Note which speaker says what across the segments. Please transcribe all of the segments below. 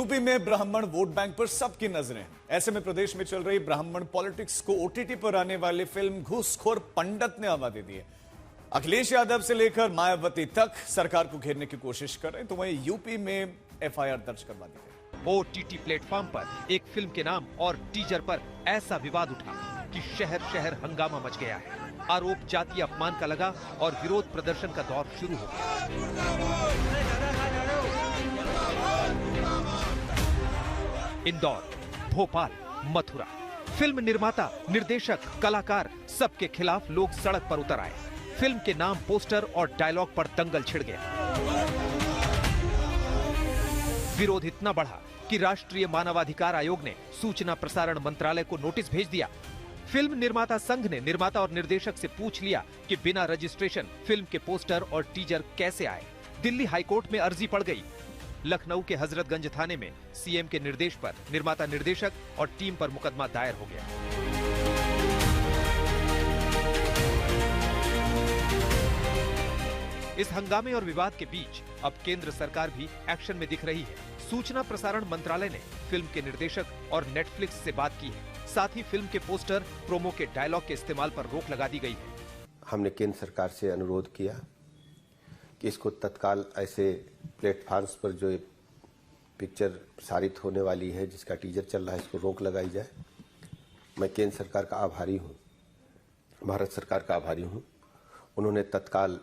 Speaker 1: UP में ब्राह्मण vote bank पर सबकी नजरें हैं। ऐसे में प्रदेश में चल रही ब्राह्मण पॉलिटिक्स को ओटीटी पर आने वाली फिल्म घूसखोर पंडित ने हवा दे दी है। अखिलेश यादव से लेकर मायावती तक सरकार को घेरने की कोशिश कर रहे, तो वहीं यूपी में एफआईआर दर्ज करवा दी गई।
Speaker 2: ओटीटी प्लेटफॉर्म पर एक फिल्म के नाम और टीजर पर ऐसा विवाद उठा कि शहर शहर हंगामा मच गया है। आरोप जातीय अपमान का लगा और विरोध प्रदर्शन का दौर शुरू हो गया। इंदौर, भोपाल, मथुरा, फिल्म निर्माता, निर्देशक, कलाकार सबके खिलाफ लोग सड़क पर उतर आए। फिल्म के नाम, पोस्टर और डायलॉग पर दंगल छिड़ गया। विरोध इतना बढ़ा कि राष्ट्रीय मानवाधिकार आयोग ने सूचना प्रसारण मंत्रालय को नोटिस भेज दिया। फिल्म निर्माता संघ ने निर्माता और निर्देशक से पूछ लिया कि बिना रजिस्ट्रेशन फिल्म के पोस्टर और टीजर कैसे आए। दिल्ली हाईकोर्ट में अर्जी पड़ गई। लखनऊ के हजरतगंज थाने में सीएम के निर्देश पर निर्माता, निर्देशक और टीम पर मुकदमा दायर हो गया। इस हंगामे और विवाद के बीच अब केंद्र सरकार भी एक्शन में दिख रही है। सूचना प्रसारण मंत्रालय ने फिल्म के निर्देशक और नेटफ्लिक्स से बात की है। साथ ही फिल्म के पोस्टर, प्रोमो के डायलॉग के इस्तेमाल पर रोक लगा दी गई है।
Speaker 3: हमने केंद्र सरकार से अनुरोध किया कि इसको तत्काल ऐसे प्लेटफॉर्म्स पर जो पिक्चर प्रसारित होने वाली है, जिसका टीजर चल रहा है, इसको रोक लगाई जाए। मैं केंद्र सरकार का आभारी हूँ, भारत सरकार का आभारी हूँ। उन्होंने तत्काल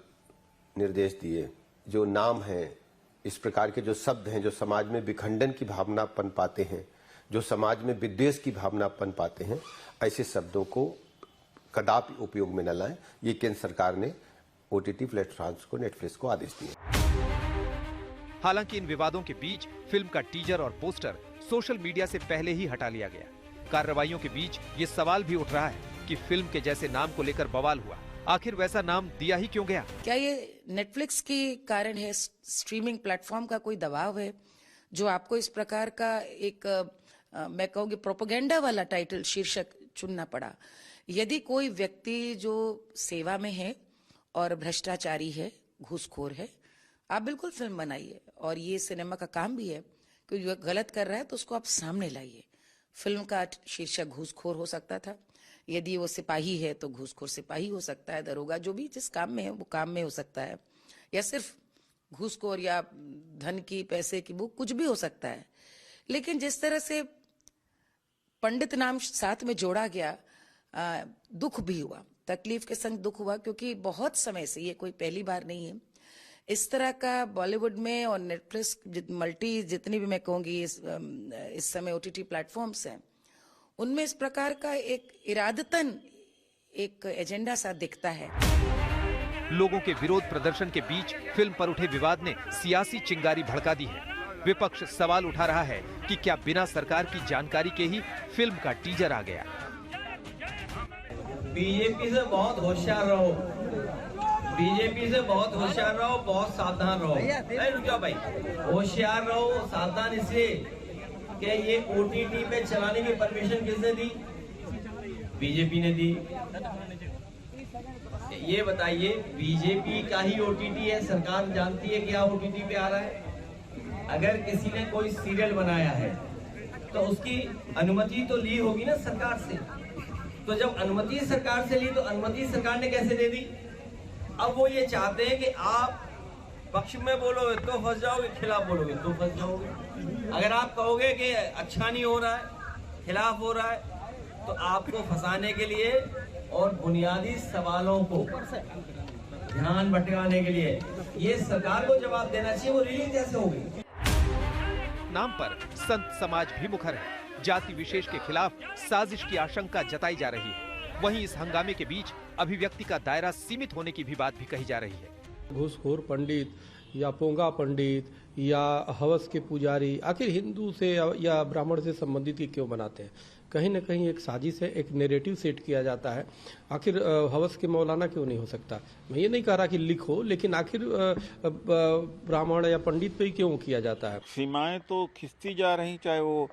Speaker 3: निर्देश दिए। जो नाम है, इस प्रकार के जो शब्द हैं जो समाज में विखंडन की भावना पनपाते हैं, जो समाज में विद्वेष की भावना पनपाते हैं, ऐसे शब्दों को कदापि उपयोग में न लाएं। ये केंद्र सरकार ने ओटीटी प्लेटफॉर्म्स को, नेटफ्लिक्स को आदेश दिए।
Speaker 2: हालांकि इन विवादों के बीच फिल्म का टीजर और पोस्टर सोशल मीडिया से पहले ही हटा लिया गया। कार्रवाइयों के बीच ये सवाल भी उठ रहा है कि फिल्म के जैसे नाम को लेकर बवाल हुआ, आखिर वैसा नाम दिया ही क्यों गया?
Speaker 4: क्या ये नेटफ्लिक्स के कारण है, स्ट्रीमिंग प्लेटफॉर्म का कोई दबाव है जो आपको इस प्रकार का एक मैं कहूँगी प्रोपेगेंडा वाला टाइटल, शीर्षक चुनना पड़ा? यदि कोई व्यक्ति जो सेवा में है और भ्रष्टाचारी है, घूसखोर है, आप बिल्कुल फिल्म बनाइए, और ये सिनेमा का काम भी है कि जो गलत कर रहा है तो उसको आप सामने लाइए। फिल्म का शीर्षक घूसखोर हो सकता था। यदि वो सिपाही है तो घूसखोर सिपाही हो सकता है, दरोगा, जो भी जिस काम में है वो काम में हो सकता है, या सिर्फ घूसखोर या धन की, पैसे की, वो कुछ भी हो सकता है। लेकिन जिस तरह से पंडित नाम साथ में जोड़ा गया, दुख भी हुआ, तकलीफ के संग दुख हुआ, क्योंकि बहुत समय से, ये कोई पहली बार नहीं है, इस तरह का बॉलीवुड में और नेटफ्लिक्स, मल्टी जितनी भी मैं कहूँगी इस समय ओटीटी प्लेटफॉर्म्स हैं, उनमें इस प्रकार का एक इरादतन एक एजेंडा सा दिखता है।
Speaker 2: लोगों के विरोध प्रदर्शन के बीच फिल्म पर उठे विवाद ने सियासी चिंगारी भड़का दी है। विपक्ष सवाल उठा रहा है कि क्या बिना सरकार की जानकारी के ही फिल्म का टीजर आ गया?
Speaker 5: बीजेपी से बहुत होशियार रहो, बीजेपी से बहुत होशियार रहो, बहुत सावधान रहो। नहीं रुक जाओ भाई, होशियार रहो, सावधान इसलिए कि ये ओटीटी पे चलाने की परमिशन किसने दी? बीजेपी ने दी। ये बताइए, बीजेपी का ही ओटीटी है, सरकार जानती है क्या ओटीटी पे आ रहा है? अगर किसी ने कोई सीरियल बनाया है तो उसकी अनुमति तो ली होगी ना सरकार से। तो जब अनुमति सरकार से ली तो अनुमति सरकार ने कैसे दे दी? अब वो ये चाहते हैं कि आप पक्ष में बोलोगे तो फंस जाओगे, खिलाफ बोलोगे तो फंस जाओगे। अगर आप कहोगे कि अच्छा नहीं हो रहा है, खिलाफ हो रहा है, तो आपको फंसाने के लिए और बुनियादी सवालों को ध्यान भटकाने के लिए ये सरकार को जवाब देना चाहिए। वो रिलीज कैसे होगी?
Speaker 2: नाम पर संत समाज भी मुखर है। जाति विशेष के खिलाफ साजिश की आशंका जताई जा रही है। वहीं इस हंगामे के बीच अभिव्यक्ति का दायरा सीमित होने की भी बात भी कही जा रही है।
Speaker 6: घूसखोर पंडित या पोंगा पंडित या हवस के पुजारी आखिर हिंदू से या ब्राह्मण से संबंधित की क्यों बनाते हैं? कहीं न कहीं एक साजिश है, एक नैरेटिव सेट किया जाता है। आखिर हवस के मौलाना क्यों नहीं हो सकता? मैं ये नहीं कह रहा कि लिखो, लेकिन आखिर ब्राह्मण या पंडित पे ही क्यों किया जाता है?
Speaker 7: सीमाएं तो खिंचती जा रही, चाहे वो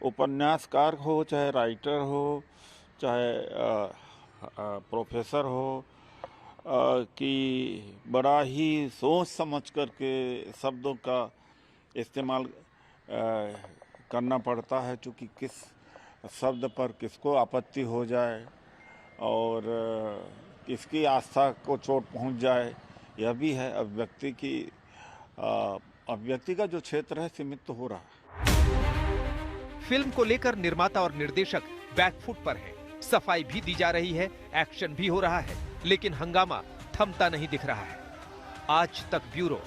Speaker 7: उपन्यासकार हो, चाहे राइटर हो, चाहे प्रोफेसर हो, कि बड़ा ही सोच समझ करके शब्दों का इस्तेमाल करना पड़ता है, चूँकि किस शब्द पर किसको आपत्ति हो जाए और किसकी आस्था को चोट पहुंच जाए, यह भी है। अभिव्यक्ति का जो क्षेत्र है सीमित तो हो रहा है।
Speaker 2: फिल्म को लेकर निर्माता और निर्देशक बैकफुट पर हैं। सफाई भी दी जा रही है, एक्शन भी हो रहा है, लेकिन हंगामा थमता नहीं दिख रहा है। आज तक ब्यूरो।